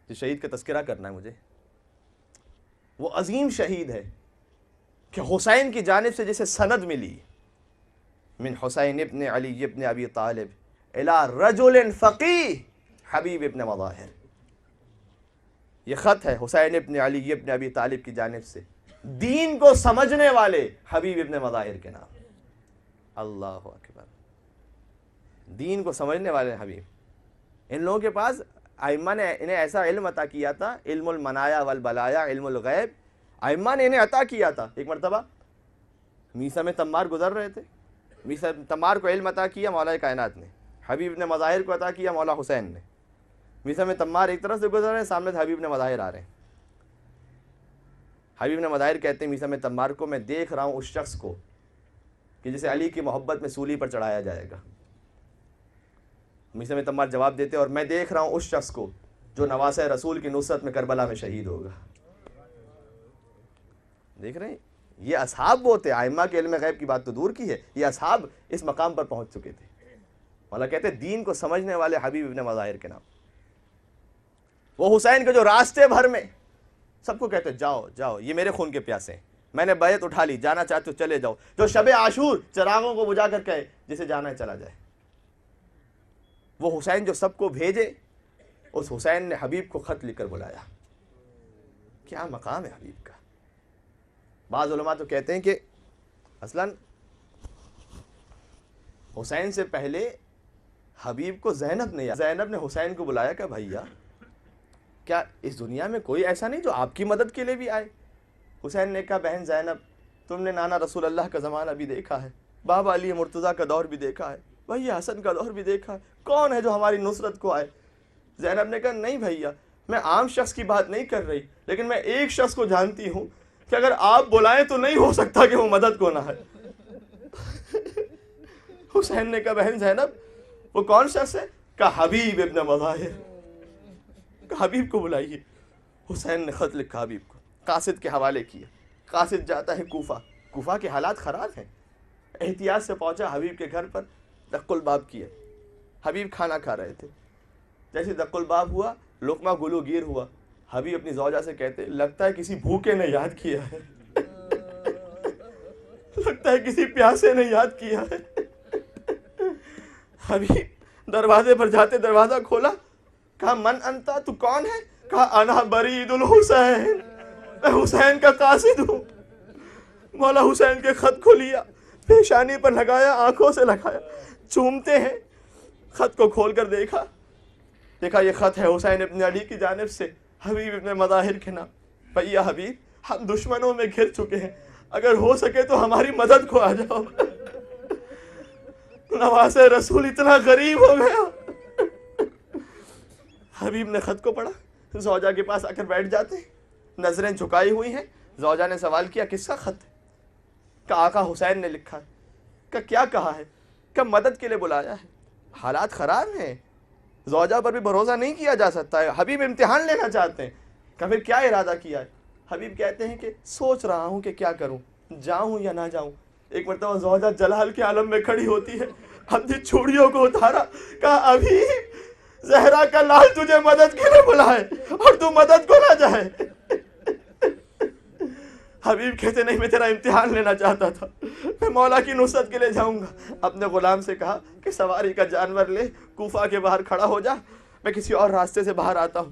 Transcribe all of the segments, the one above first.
جس شہید کا تذکرہ کرنا ہے مجھے، وہ عظیم شہید ہے کہ حسین کی جانب سے جسے سند ملی، من حسین ابن علی ابن ابی طالب الى رجل فقیہ حبیب ابن مظاہر، یہ خط ہے حسین ابن علی ابن ابی طالب کی جانب سے دین کو سمجھنے والے حبیب ابن مظاہر کے نام۔ اللہ اکبر، دین کو سمجھنے والے حبیب۔ ان لوگوں کے پاس ائمہ نے انہیں ایسا علم عطا کیا تھا، علم المنایا والبلایا، علم الغیب، ائمہ نے انہیں عطا کیا تھا۔ ایک مرتبہ میثم تمار گزر رہے تھے، میثم تمار کو علم عطا کیا مولا کائنات نے، حبیب ابن مظاہر کو عطا کیا مولا حسین نے۔ میثم تمار ایک طرف سے گزر رہے ہیں، سامنے سے حبیب ابن مظاہر آ رہے ہیں۔ حبیب ابن مظاہر کہتے ہیں میثم تمار کو، میں دیکھ رہا ہوں اس شخص کو کہ جسے علی کی محبت میں سولی پر چڑھایا جائے گا۔ میثم تمار جواب دیتے اور میں دیکھ رہا ہوں اس شخص کو جو نواسہ رسول کی نصرت میں کربلا میں شہید ہوگا۔ دیکھ رہے ہیں، یہ اصحاب وہ تھے، ائمہ کے علم غیب کی بات تو دور کی ہے، یہ اصحاب اس مقام پر پہنچ چکے تھے۔ مولا کہتے ہیں دین کو سمجھنے والے حبیب ابن مظاہر کے نام۔ وہ حسین کے جو راستے بھر میں سب کو کہتے جاؤ جاؤ، یہ میرے خون کے پیاسے ہیں، میں نے بیعت اٹھا لی، جانا چاہتے ہو چلے جاؤ۔ جو شب عاشور چراغوں کو بجھا کر کہے جسے جانا ہے چلا جائے۔ وہ حسین جو سب کو بھیجے، اس حسین نے حبیب کو خط لکھ کر بلایا۔ کیا مقام ہے حبیب کا۔ بعض علماء تو کہتے ہیں کہ اصلاً حسین سے پہلے حبیب کو زینب نے حسین کو بلایا کہ بھیا کیا اس دنیا میں کوئی ایسا نہیں جو آپ کی مدد کے لیے بھی آئے؟ حسین نے کہا بہن زینب، تم نے نانا رسول اللہ کا زمانہ بھی دیکھا ہے، بابا علی مرتضیٰ کا دور بھی دیکھا ہے، بھیا حسن کا دور بھی دیکھا ہے، کون ہے جو ہماری نصرت کو آئے؟ زینب نے کہا نہیں بھیا، میں عام شخص کی بات نہیں کر رہی، لیکن میں ایک شخص کو جانتی ہوں کہ اگر آپ بلائیں تو نہیں ہو سکتا کہ وہ مدد کو نہ ہے۔ حسین نے کہا بہن زینب وہ کون شخص ہے؟ کہا حبیب ابن مظاہر، کہا حبیب کو بلائیے۔ حسین نے خط لکھا حبیب کو، قاصد کے حوالے کیا۔ قاصد جاتا ہے کوفہ کے حالات خراب ہیں، احتیاط سے پہنچا حبیب کے گھر پر، دق الباب کیا۔ حبیب کھانا کھا رہے تھے، جیسے دق الباب ہوا لقمہ گلو گیر ہوا، حبیب اپنی زوجہ سے کہتے لگتا ہے کسی بھوکے نے یاد کیا ہے، لگتا ہے کسی پیاسے نے یاد کیا ہے۔ حبیب دروازے پر جاتے دروازہ کھولا، کہا من انتا، تو کون ہے؟ کہا انا برید الحسین، میں حسین کا قاصد ہوں۔ مولا حسین کے خط کو لیا، پیشانی پر لگایا، آنکھوں سے لگایا، چومتے ہیں۔ خط کو کھول کر دیکھا یہ خط ہے حسین ابن علی کی جانب سے حبیب ابن مظاہر کے نام۔ بھیا حبیب ہم دشمنوں میں گھر چکے ہیں، اگر ہو سکے تو ہماری مدد کو آ جاؤ۔ نواسہ رسول اتنا غریب ہو گیا۔ حبیب نے خط کو پڑھا، زوجہ کے پاس آ کر بیٹھ جاتے ہیں، نظریں جھکائی ہوئی ہیں۔ زوجہ نے سوال کیا کس کا خط ہے؟ کہا آقا حسین نے لکھا ہے۔ کہا کیا کہا ہے؟ کہا مدد کے لیے بلایا ہے، حالات خراب ہیں، زوجہ پر بھی بھروسہ نہیں کیا جا سکتا ہے، حبیب امتحان لینا چاہتے ہیں۔ کہا پھر کیا ارادہ کیا ہے؟ حبیب کہتے ہیں کہ سوچ رہا ہوں کہ کیا کروں، جاؤں یا نہ جاؤں۔ ایک مرتبہ زوجہ جلال کے عالم میں کھڑی ہوتی ہے، اپنی چوڑیوں کو اتارا، کہا ابھی زہرا کا لال تجھے مدد کے لیے بلائے اور تو مدد کو نہ جائے۔ حبیب کہتے نہیں میں تیرا امتحان لینا چاہتا تھا، میں مولا کی نصرت کے لیے جاؤں گا۔ اپنے غلام سے کہا کہ سواری کا جانور لے کوفہ کے باہر کھڑا ہو جا، میں کسی اور راستے سے باہر آتا ہوں۔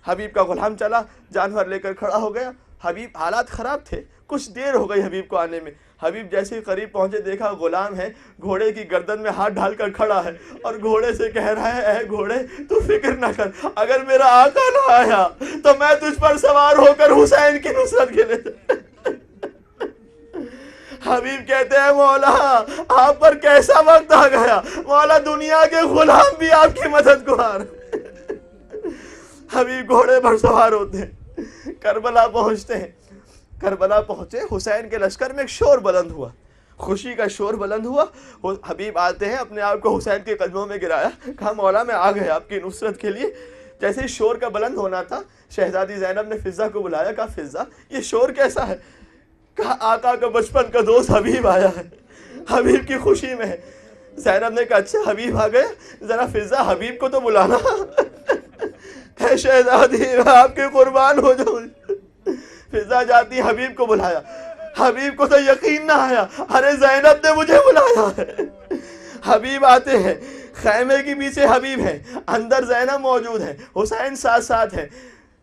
حبیب کا غلام چلا، جانور لے کر کھڑا ہو گیا۔ حبیب حالات خراب تھے، کچھ دیر ہو گئی حبیب کو آنے میں۔ حبیب جیسے ہی قریب پہنچے دیکھا غلام ہے، گھوڑے کی گردن میں ہاتھ ڈال کر کھڑا ہے اور گھوڑے سے کہہ رہا ہے اے گھوڑے تو فکر نہ کر، اگر میرا آقا نہ آیا تو میں تجھ پر سوار ہو کر حسین کی نصرت کے لیے۔ حبیب کہتے ہیں مولا آپ پر کیسا وقت آ گیا، مولا دنیا کے غلام بھی آپ کی مدد کو آ رہے۔ حبیب گھوڑے پر سوار ہوتے ہیں، کربلا پہنچتے ہیں۔ کربلا پہنچے، حسین کے لشکر میں ایک شور بلند ہوا، خوشی کا شور بلند ہوا۔ حبیب آتے ہیں، اپنے آپ کو حسین کے قدموں میں گرایا، کہا مولا میں آ گیا آپ کی نصرت کے لیے۔ جیسے ہی شور کا بلند ہونا تھا، شہزادی زینب نے فضہ کو بلایا، کہا فضہ یہ شور کیسا ہے؟ کہا آقا کا بچپن کا دوست حبیب آیا ہے، حبیب کی خوشی میں ہے۔ زینب نے کہا اچھا حبیب آ گئے، ذرا فضہ حبیب کو تو بلانا۔ اے شہزادی میں آپ کے قربان ہو جاؤں. فضا جاتی حبیب کو بلایا. حبیب کو تو یقین نہ آیا, ارے زینب نے مجھے بلایا ہے. حبیب آتے ہیں, خیمے کے پیچھے حبیب ہے, اندر زینب موجود ہے, حسین ساتھ ساتھ ہے.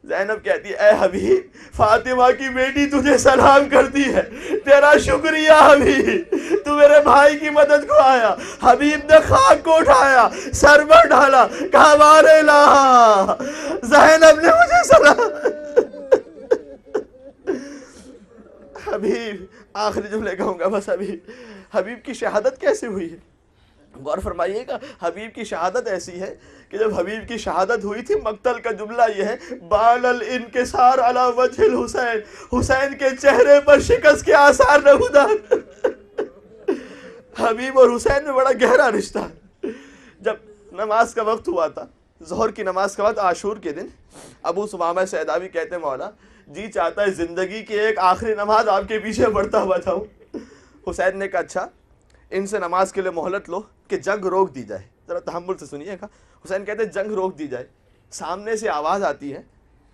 زینب کہتی ہے اے حبیب, فاطمہ کی بیٹی تجھے سلام کرتی ہے, تیرا شکریہ حبیب, تو میرے بھائی کی مدد کو آیا. حبیب نے خاک کو اٹھایا, سر پر ڈالا, کہا بارے لا, زینب نے مجھے سلام. حبیب, آخری جملے کہوں گا بس. حبیب کی شہادت کیسے ہوئی ہے غور فرمائیے گا. حبیب کی شہادت ایسی ہے کہ جب حبیب کی شہادت ہوئی تھی, مقتل کا جملہ یہ ہے, بال الانکسار علی وجہ الحسین, حسین کے چہرے پر شکست کے آثار نمودار. حبیب اور حسین میں بڑا گہرا رشتہ ہے. جب نماز کا وقت ہوا تھا, ظہر کی نماز کا وقت, عاشور کے دن, ابو ثمامہ سیداوی کہتے ہیں مولا جی چاہتا ہے زندگی کی ایک آخری نماز آپ کے پیچھے پڑھتا ہوا جاؤں. حسین نے کہا اچھا ان سے نماز کے لیے مہلت لو کہ جنگ روک دی جائے. ذرا تحمل سے سنیے گا. حسین کہتے ہیں جنگ روک دی جائے. سامنے سے آواز آتی ہے,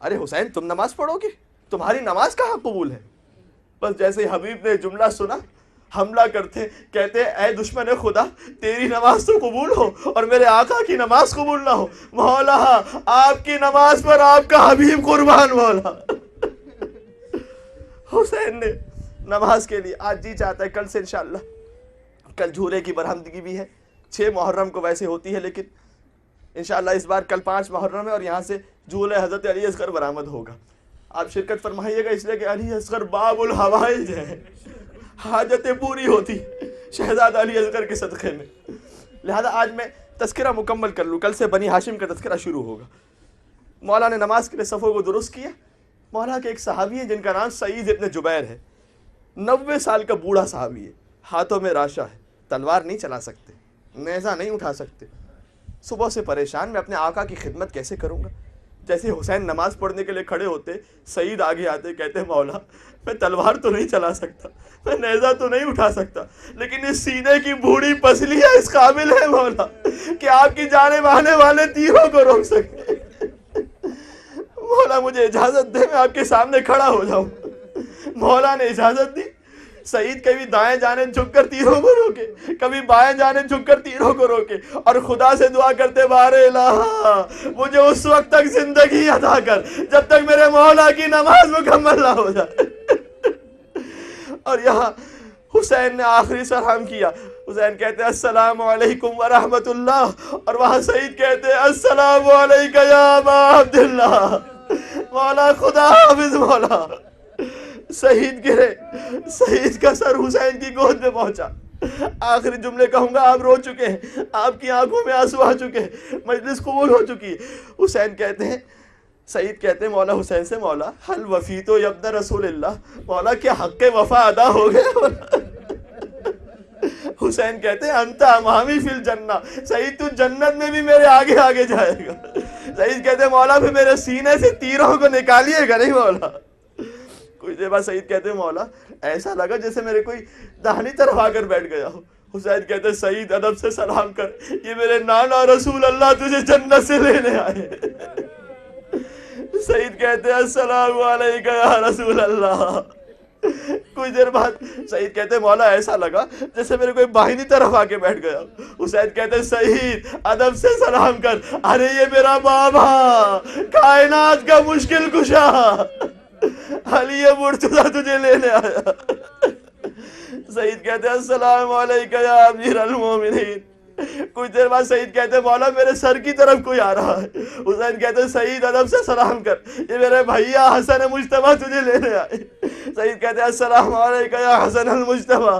ارے حسین تم نماز پڑھو گے, تمہاری نماز کہاں قبول ہے. بس جیسے حبیب نے جملہ سنا, حملہ کرتے, کہتے اے دشمن خدا, تیری نماز تو قبول ہو اور میرے آقا کی نماز قبول نہ ہو. مولا آپ کی نماز پر آپ کا حبیب قربان. مولا حسین نے نماز کے لیے, آج جی چاہتا ہے کل سے انشاءاللہ, کل جھولے کی برہمدگی بھی ہے, 6 محرم کو ویسے ہوتی ہے لیکن انشاءاللہ اس بار کل 5 محرم ہے اور یہاں سے جھولے حضرت علی اصغر برآمد ہوگا. آپ شرکت فرمائیے گا, اس لیے کہ علی اصغر باب الحوائج ہے, حاجتیں پوری ہوتی شہزادہ علی اصغر کے صدقے میں. لہذا آج میں تذکرہ مکمل کر لوں, کل سے بنی ہاشم کا تذکرہ شروع ہوگا. مولا نے نماز کے لیے صفوں کو درست کیا. مولا کے ایک صحابی ہیں جن کا نام سعید ابن جبیر ہے, 90 سال کا بوڑھا صحابی ہے, ہاتھوں میں راشا ہے, تلوار نہیں چلا سکتے, نیزہ نہیں اٹھا سکتے. صبح سے پریشان, میں اپنے آقا کی خدمت کیسے کروں گا. جیسے حسین نماز پڑھنے کے لیے کھڑے ہوتے, سعید آگے آتے, کہتے مولا میں تلوار تو نہیں چلا سکتا, میں نیزہ تو نہیں اٹھا سکتا, لیکن اس سینے کی بوڑھی پسلی ہے, اس قابل ہے مولا کہ آپ کی جانب آنے والے تیروں کو روک سکے. مولا مجھے اجازت دے, میں آپ کے سامنے کھڑا ہو جاؤں. مولا نے اجازت دی. سعید کبھی دائیں جانب جھک کر تیروں کو روکے, کبھی بائیں جانب جھک کر تیروں کو روکے, اور خدا سے دعا کرتے بار الہ مجھے اس وقت تک زندگی عطا کر جب تک میرے مولا کی نماز مکمل نہ ہو جائے. اور یہاں حسین نے آخری سلام کیا. حسین کہتے ہیں السلام علیکم ورحمت اللہ, اور وہاں سعید کہتے ہیں السلام علیکم یا ابا عبداللہ. مولا خدا حافظ. مولا شہید گرے, شہید کا سر حسین کی گود میں پہنچا. آخری جملے کہوں گا, آپ رو چکے ہیں, آپ کی آنکھوں میں آنسو آ چکے ہیں, مجلس قبول ہو چکی ہے. حسین کہتے ہیں, سعید کہتے ہیں مولا حسین سے, مولا حل وفی تو ابن رسول اللہ, مولا کیا حق وفا ادا ہو گئے. حسین کہتے ہیں انت امامی فی الجنہ, سعید تو جنت میں بھی میرے آگے آگے جائے گا. سعید کہتے ہیں مولا پھر میرے سینے سے تیروں کو نکالیے گا نہیں مولا. کچھ دیر بعد سعید کہتے ہیں مولا ایسا لگا جیسے میرے کوئی داہنی طرف آ کر بیٹھ گیا ہو. حسین کہتے ہیں سعید ادب سے سلام کر, یہ میرے نانا رسول اللہ تجھے جنت سے لینے آئے. سعید کہتے ہیں السلام علیکم یا رسول اللہ. کچھ دیر بعد سعید کہتے ہیں مولا ایسا لگا جیسے میرے کوئی باہنی طرف آ کے بیٹھ گیا. حسین کہتے ہیں سعید ادب سے سلام کر, ارے یہ میرا بابا کائنات کا مشکل کشا علی مرتضیٰ تجھے لینے آیا. سعید کہتے ہیں السلام علیکم یا امیر المومنین. کچھ دیر بعد سعید کہتے ہیں مولا میرے سر کی طرف کوئی آ رہا ہے. حسین کہتے ہیں سعید ادب سے سلام کر, یہ میرے بھیا حسن مجتبیٰ تجھے لینے آئے. سعید کہتے ہیں السلام علیکم یا حسن المجتبیٰ.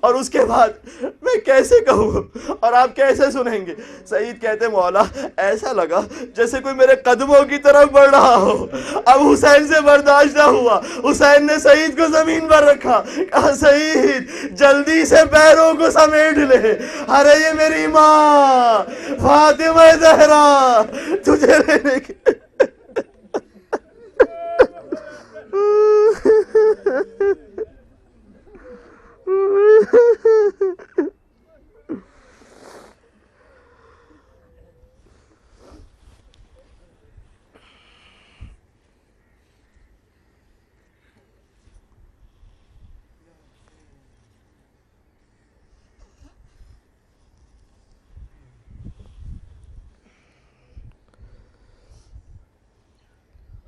اور اس کے بعد میں کیسے کہوں اور آپ کیسے سنیں گے. سعید کہتے ہیں مولا ایسا لگا جیسے کوئی میرے قدموں کی طرف بڑھ رہا ہو. اب حسین سے برداشت نہ ہوا, حسین نے سعید کو زمین پر رکھا, کہا سعید جلدی سے پیروں کو سمیٹ لے, ارے یہ میری ماں فاطمہ زہرا تجھے لینے کے.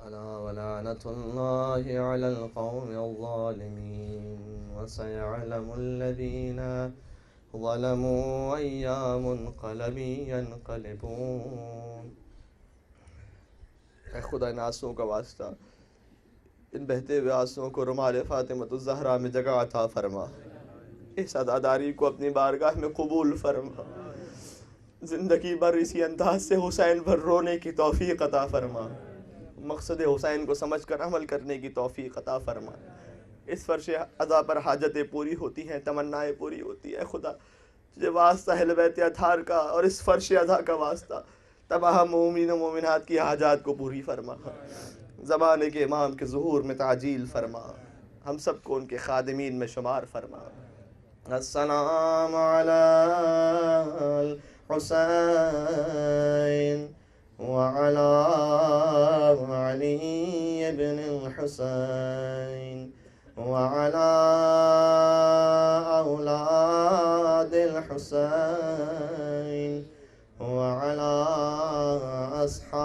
ألا ولعنة الله على القوم الظالمين وسيعلم الذين ظلموا أي منقلب ينقلبون. اے خدا ان آنسوؤں کا واسطہ، ان بہتے ہوئے آنسوؤں کو رمال فاطمۃ الزہرا میں جگہ عطا فرما، اس عزاداری کو اپنی بارگاہ میں قبول فرما، زندگی بھر اسی انداز سے حسین پر رونے کی توفیق عطا فرما، مقصد حسین کو سمجھ کر عمل کرنے کی توفیق عطا فرما۔ اس فرش عزا پر حاجتیں پوری ہوتی ہیں، تمنائیں پوری ہوتی ہیں۔ خدا تجھے واسطہ اہل بیت اطہار کا اور اس فرش عزا کا واسطہ، تمام مومن و مومنات کی حاجات کو پوری فرما، زمانے کے امام کے ظہور میں تعجیل فرما، ہم سب کو ان کے خادمین میں شمار فرما۔ السلام علی الحسین وعلی علی بن الحسین وعلی اولاد الحسین وعلی اصحاب